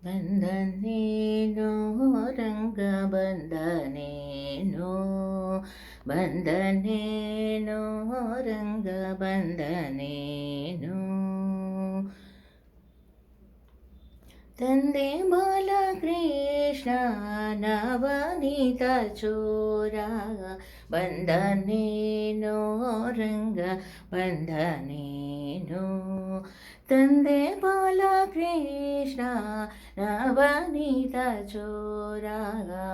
ಬಂದನೇನೋ ರಂಗ ಬಂದನೇನೋ ಬಂದನೇನೋ ರಂಗ ಬಂದನೇನೋ ತಂದೆ ಬಾಲಕೃಷ್ಣ ನವನೀತ ಚೋರ ಬಂದನೇನೋ ರಂಗ ಬಂದನೇನೋ ತಂದೆ ಬಾಲಕೃಷ್ಣ ನವನೀತ ಚೋರ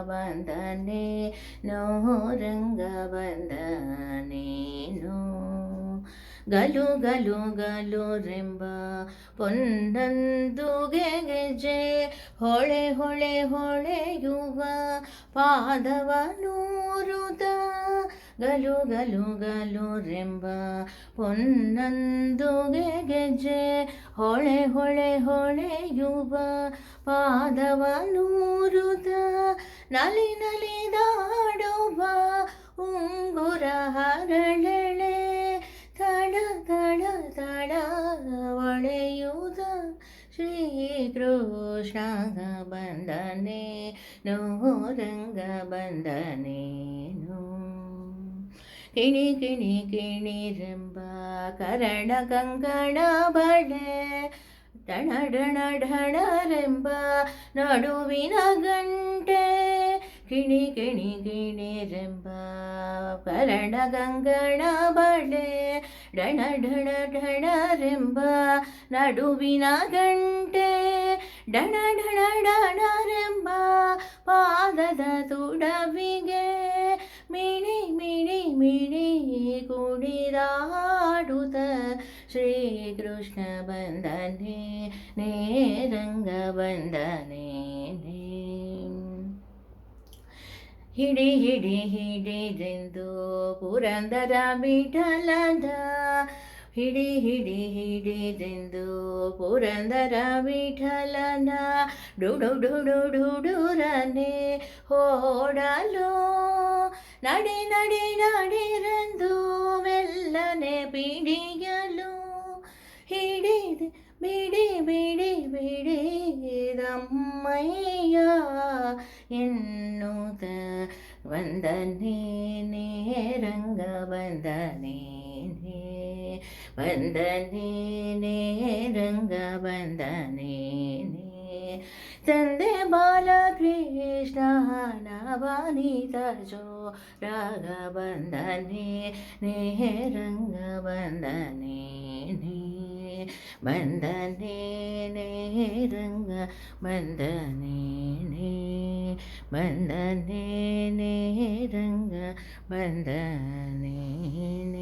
ಬಂದನೇನೋ ರಂಗ ಬಂದನೇನೋ ಗಲು ಗಲು ಗಲು ರೆಂಬ ಪೊನ್ನಂದುಗೆ ಗೆಜೆ ಹೊಳೆ ಹೊಳೆ ಹೊಳೆಯುವ ಪಾದವ ನೂರುದ ಗಲು ಗಲು ಗಲು ರೆಂಬ ಪೊನ್ನಂದುಗೆ ಗೆಜೆ ಹೊಳೆ ಹೊಳೆ ಹೊಳೆಯುವ ಪಾದವ ನೂರುದ ನಲಿ ನಲಿದಾಡುವ ಉಂಗುರ ಹರಳೆಳೆ ತಡ ತಡ ತಡ ಒಳೆಯುವುದ ಶ್ರೀಕೃಷ್ಣ ಬಂದನೇನೋ ರಂಗ ಬಂದನೇನೋ ಕಿಣಿ ಕಿಣಿ ಕಿಣಿ ರೆಂಬ ಕರಣ ಕಂಕಣ ಬಳೆ ಡಣ ಡಣ ಢಣರೆಂಬ ನಡುವಿನ ಗಂಟೆ ಕಿಣಿ ಕಿಣಿ ಕಿಣಿ ರೆಂಬ ಕರಣ ಕಂಕಣ ಬಳೆ ಡಣ ಢಣ ಢಣರೆಂಬ ನಡುವಿನ ಗಂಟೆ ಡಣ ಢಣ ಡಣರೆಂಬ ಪಾದದ ತುಡವಿಗೆ ಮಿಣಿ ಮಿಣಿ ಮಿಣಿ ಕುಣಿದಾಡುತ್ತ ಶ್ರೀಕೃಷ್ಣ ಬಂದನೇ ರಂಗ ಬಂದನೇ ಹಿಡಿ ಹಿಡಿ ಹಿಡಿದೆಂದು ಪುರಂದರ ವಿಠಲದ ಹಿಡಿ ಹಿಡಿ ಹಿಡಿದೆಂದು ಪುರಂದರ ವಿಠಲನ ಡುಡು ಡುಡು ಡುಡುರನೆ ಓಡಲು ನಡೆ ನಡೆ ನಡಿರೆಂದು ಮೆಲ್ಲನೆ ಪಿಡಿಯಲು ಹಿಡಿದು ಬಿಡಿ ಬಿಡಿ ಬಿಡಿದಮ್ಮಯ್ಯ ಎನ್ನುತ್ತ ಬಂದನೇನೇ ರಂಗ ಬಂದನೇನೇ ಬಂದನೇನೇ ರಂಗ ಬಂದನೇನೇ ತಂದೆ ಬಾಲಕೃಷ್ಣ ನವನೀತ ಚೋರಾಗ ಬಂದನೇನೇ ರಂಗ ಬಂದನೇನೇ ಬಂದನೇನೇ ರಂಗ ಬಂದನೇನೇ ಬಂದನೇನೇ ರಂಗ ಬಂದನೇನೇ